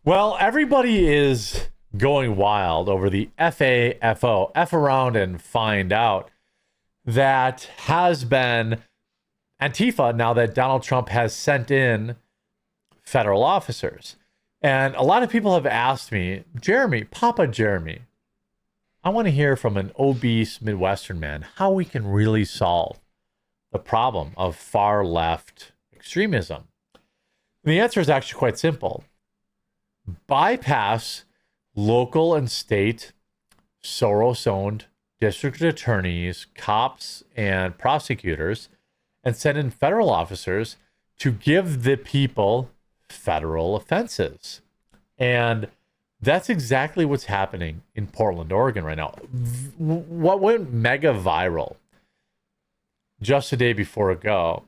Well, everybody is going wild over the FAFO, F around and find out, that has been Antifa now that Donald Trump has sent in federal officers. And a lot of people have asked me, Jeremy, Papa Jeremy, I want to hear from an obese Midwestern man how we can really solve the problem of far left extremism. And the answer is actually quite simple. Bypass local and state Soros-owned district attorneys, cops, and prosecutors, and send in federal officers to give the people federal offenses. And that's exactly what's happening in Portland, Oregon right now. What went mega viral just a day ago,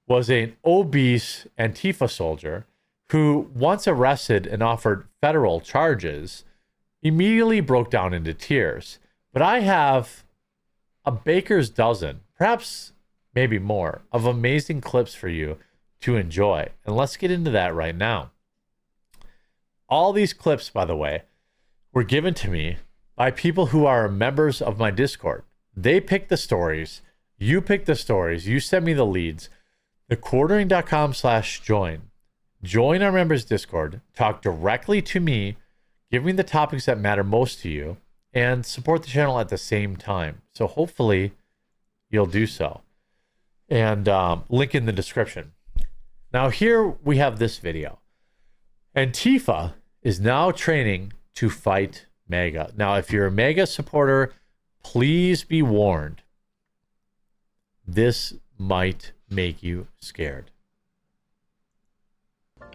was an obese Antifa soldier who, once arrested and offered federal charges, immediately broke down into tears. But I have a baker's dozen, perhaps maybe more, of amazing clips for you to enjoy. And let's get into that right now. All these clips, by the way, were given to me by people who are members of my Discord. They pick the stories. You pick the stories. You send me the leads. thequartering.com/join. Join our members Discord. Talk directly to me. Give me the topics that matter most to you. And support the channel at the same time. So hopefully you'll do so. And link in the description. Now here we have this video. Antifa is now training to fight MAGA. Now, if you're a MAGA supporter, please be warned. This might make you scared.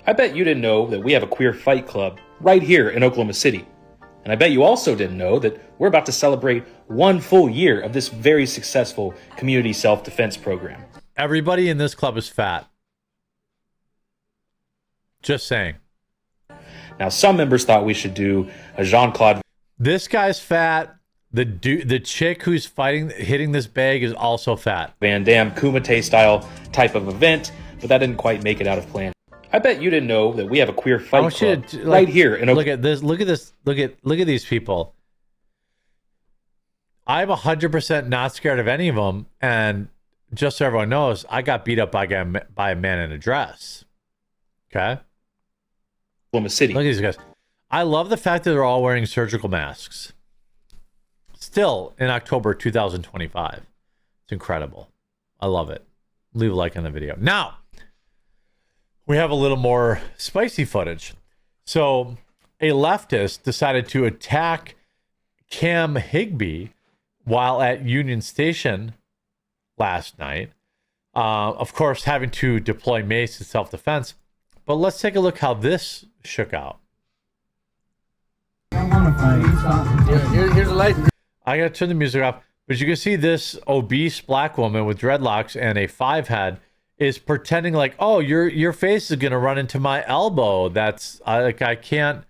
I bet you didn't know that we have a queer fight club right here in Oklahoma City. And I bet you also didn't know that we're about to celebrate 1 full year of this very successful community self-defense program. Everybody in this club is fat. Just saying. Now, some members thought we should do a Jean-Claude This guy's fat. The chick who's hitting this bag is also fat. Van Damme Kumite style type of event, but that didn't quite make it out of plan. I bet you didn't know that we have a queer fight club right here in Look at this. Look at this. Look at these people. I'm 100% not scared of any of them, and just so everyone knows, I got beat up by a man in a dress. Okay. Oklahoma City. Look at these guys. I love the fact that they're all wearing surgical masks. Still in October 2025. It's incredible. I love it. Leave a like on the video. Now, we have a little more spicy footage. So, a leftist decided to attack Cam Higbee while at Union Station last night. Of course, having to deploy mace in self-defense. But let's take a look how this shook out. Here's a light. I gotta turn the music off. But you can see this obese black woman with dreadlocks and a 5 head is pretending like, oh, your face is gonna run into my elbow. That's I can't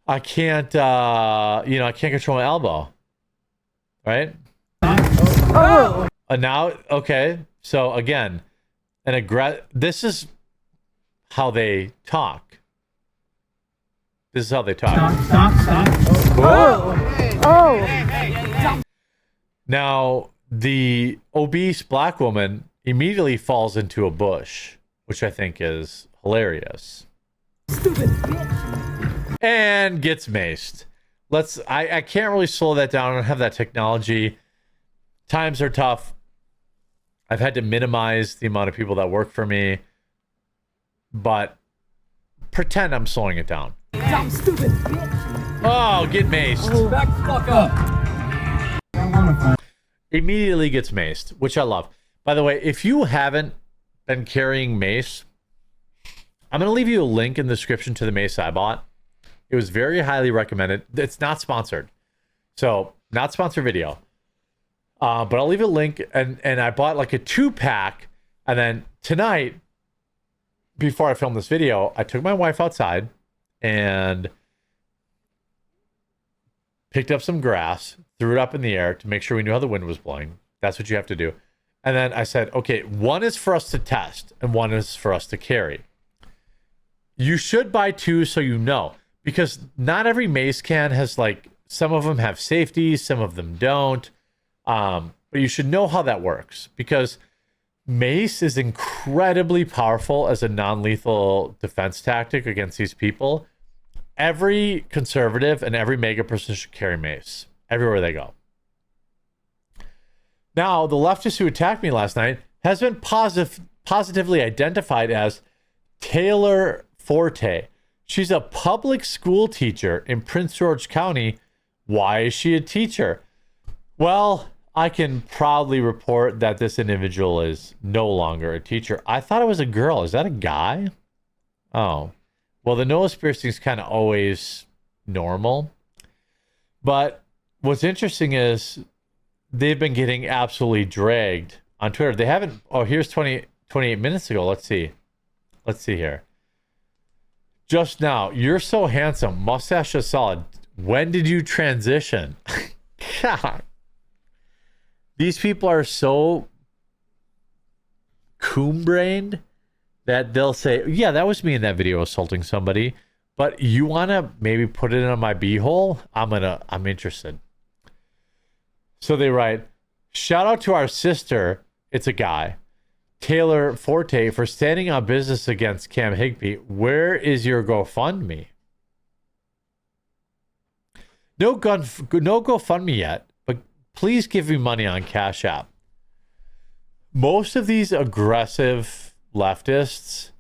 control my elbow. Right? Oh. Now, okay. So again, this is how they talk. This is how they talk. Stop. Oh. Now, the obese black woman immediately falls into a bush, which I think is hilarious. Stupid bitch. And gets maced. I can't really slow that down. I don't have that technology. Times are tough. I've had to minimize the amount of people that work for me, but pretend I'm slowing it down. Dumb stupid bitch. Oh, get maced. Back the fuck up. Immediately gets maced, which I love. By the way, if you haven't been carrying mace, I'm going to leave you a link in the description to the mace I bought. It was very highly recommended. It's not sponsored. So, not sponsored video. But I'll leave a link. And I bought like a 2-pack. And then tonight, before I filmed this video, I took my wife outside and picked up some grass, threw it up in the air to make sure we knew how the wind was blowing. That's what you have to do. And then I said, okay, one is for us to test and one is for us to carry. You should buy two so you know, because not every mace can has like, some of them have safety, some of them don't. But you should know how that works, because mace is incredibly powerful as a non-lethal defense tactic against these people. Every conservative and every mega person should carry mace everywhere they go. Now, the leftist who attacked me last night has been positively identified as Taylor Forte. She's a public school teacher in Prince George County. Why is she a teacher? Well, I can proudly report that this individual is no longer a teacher. I thought it was a girl. Is that a guy? Oh. Well, the nose piercing is kind of always normal. But what's interesting is they've been getting absolutely dragged on Twitter. They haven't... Oh, here's 28 minutes ago. Let's see. Let's see here. Just now. You're so handsome. Mustache is solid. When did you transition? God. These people are so coon-brained that they'll say, yeah, that was me in that video assaulting somebody, but you want to maybe put it in my b-hole? I'm interested. So they write, shout out to our sister, it's a guy, Taylor Forte, for standing on business against Cam Higbee. Where is your GoFundMe? No GoFundMe yet, but please give me money on Cash App. Most of these aggressive leftists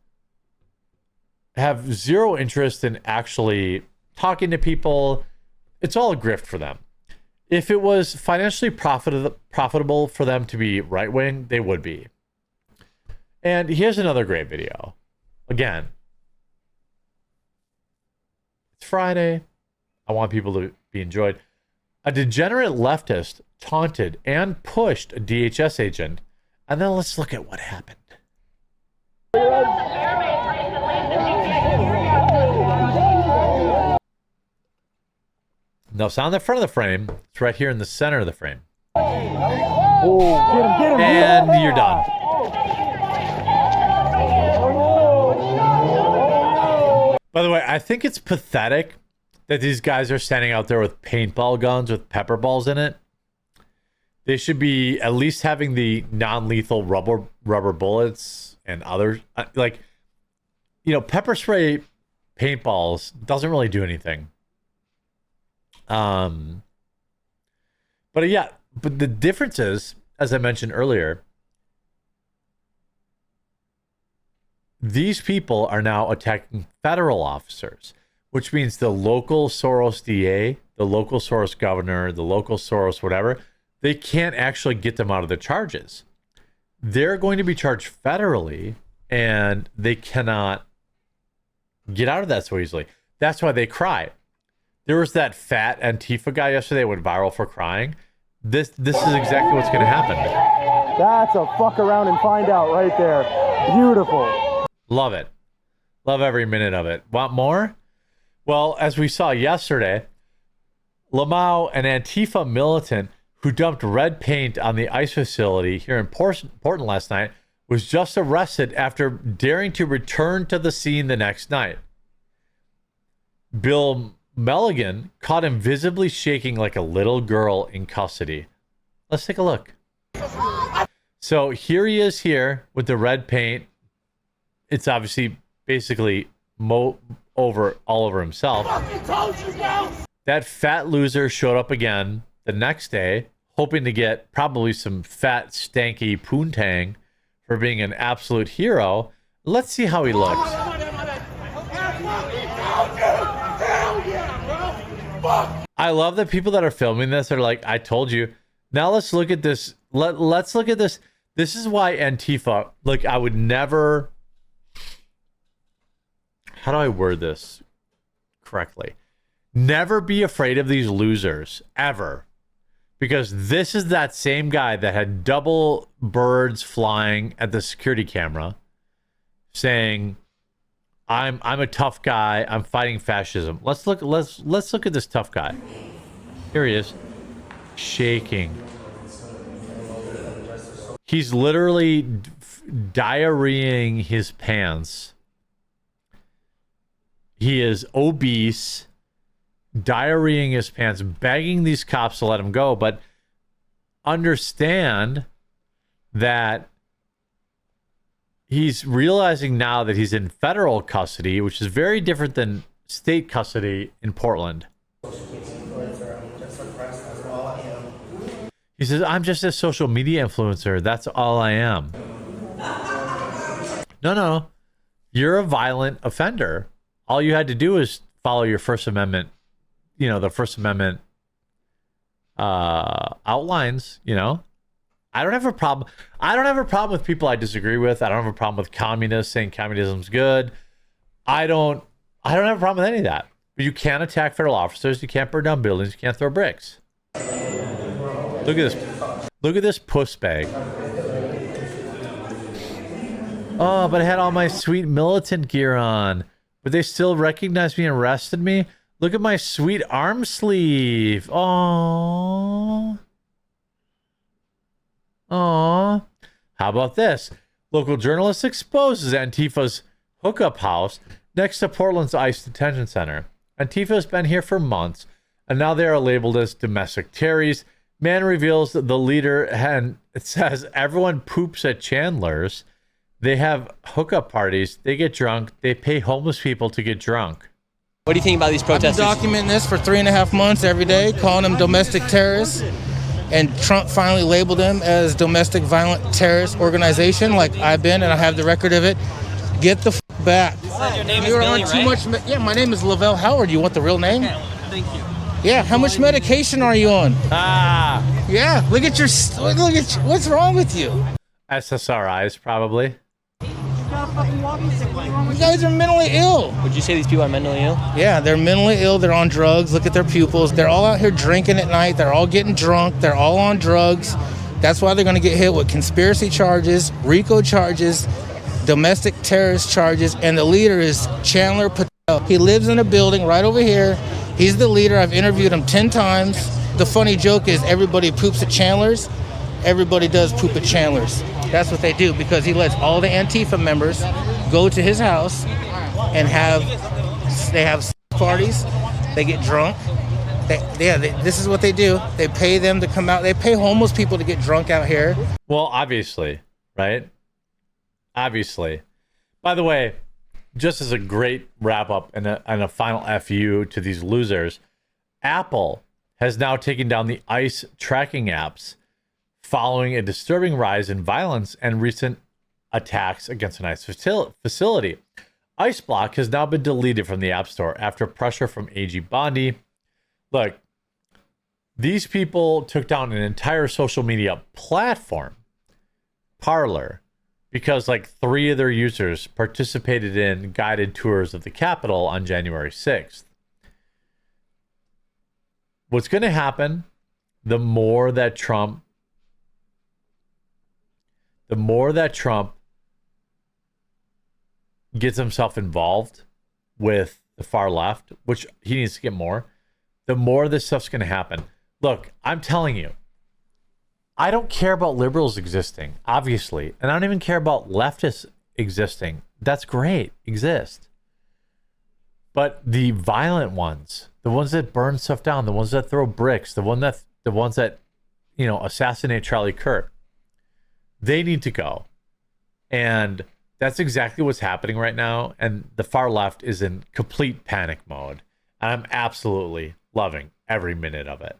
have zero interest in actually talking to people. It's all a grift for them. If it was financially profitable for them to be right-wing, they would be. And here's another great video. Again, it's Friday. I want people to be enjoyed. A degenerate leftist taunted and pushed a DHS agent. And then let's look at what happened. No, it's not in the front of the frame. It's right here in the center of the frame. Oh, get him. And you're done. By the way, I think it's pathetic that these guys are standing out there with paintball guns with pepper balls in it. They should be at least having the non-lethal rubber bullets and others. Like, you know, pepper spray paintballs doesn't really do anything. But yeah, but the difference is, as I mentioned earlier, these people are now attacking federal officers, which means the local Soros DA, the local Soros governor, the local Soros whatever, they can't actually get them out of the charges. They're going to be charged federally, and they cannot get out of that so easily. That's why they cry. There was that fat Antifa guy yesterday that went viral for crying. This is exactly what's going to happen. That's a fuck around and find out right there. Beautiful. Love it. Love every minute of it. Want more? Well, as we saw yesterday, Lamau, an Antifa militant who dumped red paint on the ICE facility here in Portland last night, was just arrested after daring to return to the scene the next night. Bill Mulligan caught him visibly shaking like a little girl in custody. Let's take a look. So here he is here with the red paint. It's obviously basically all over himself. That fat loser showed up again the next day, hoping to get probably some fat, stanky poontang for being an absolute hero. Let's see how he looks. I love that people that are filming this are like, I told you. Now let's look at this. Let's look at this. This is why Antifa, like, I would never... How do I word this correctly? Never be afraid of these losers, ever. Because this is that same guy that had double birds flying at the security camera saying, I'm a tough guy, I'm fighting fascism. Let's look at this tough guy. Here he is, shaking. He's literally diarrheaing his pants He is obese, diarrheaing his pants, begging these cops to let him go. But understand that he's realizing now that he's in federal custody, which is very different than state custody in Portland. He says, I'm just a social media influencer. That's all I am. No. You're a violent offender. All you had to do is follow your First Amendment, the First Amendment outlines, I don't have a problem. I don't have a problem with people I disagree with. I don't have a problem with communists saying communism's good. I don't have a problem with any of that. But you can't attack federal officers. You can't burn down buildings. You can't throw bricks. Look at this. Look at this puss bag. Oh, but I had all my sweet militant gear on. But they still recognized me and arrested me. Look at my sweet arm sleeve. Oh. Aw. How about this? Local journalist exposes Antifa's hookup house next to Portland's ICE detention center. Antifa has been here for months, and now they are labeled as domestic terrorists. Man reveals that the leader, and it says everyone poops at Chandler's. They have hookup parties. They get drunk. They pay homeless people to get drunk. What do you think about these protesters? I've been documenting this for 3.5 months every day, calling them domestic terrorists. And Trump finally labeled them as domestic violent terrorist organization, like I've been, and I have the record of it. Get the back. Your name is Billy, right? Yeah, my name is Lavelle Howard. You want the real name? Okay, thank you. Yeah, how much medication are you on? Ah. Yeah, look at what's wrong with you? SSRIs, probably. You guys are mentally ill. Would you say these people are mentally ill? Yeah, they're mentally ill. They're on drugs. Look at their pupils. They're all out here drinking at night. They're all getting drunk. They're all on drugs. That's why they're going to get hit with conspiracy charges, RICO charges, domestic terrorist charges, and the leader is Chandler Patel. He lives in a building right over here. He's the leader. I've interviewed him 10 times. The funny joke is everybody poops at Chandler's. Everybody does poop at Chandler's. That's what they do, because he lets all the Antifa members go to his house and they have parties. They get drunk. This is what they do. They pay them to come out. They pay homeless people to get drunk out here. Well, obviously, right? Obviously. By the way, just as a great wrap up and a final FU to these losers, Apple has now taken down the ICE tracking apps following a disturbing rise in violence and recent attacks against an ICE facility. ICE Block has now been deleted from the App Store after pressure from AG Bondi. Look, these people took down an entire social media platform, Parler, because like 3 of their users participated in guided tours of the Capitol on January 6th. What's going to happen, the more that Trump gets himself involved with the far left, which he needs to get more, the more this stuff's going to happen. Look, I'm telling you, I don't care about liberals existing, obviously, and I don't even care about leftists existing. That's great, exist. But the violent ones, the ones that burn stuff down, the ones that throw bricks, the ones that assassinate Charlie Kirk, they need to go. And that's exactly what's happening right now. And the far left is in complete panic mode. And I'm absolutely loving every minute of it.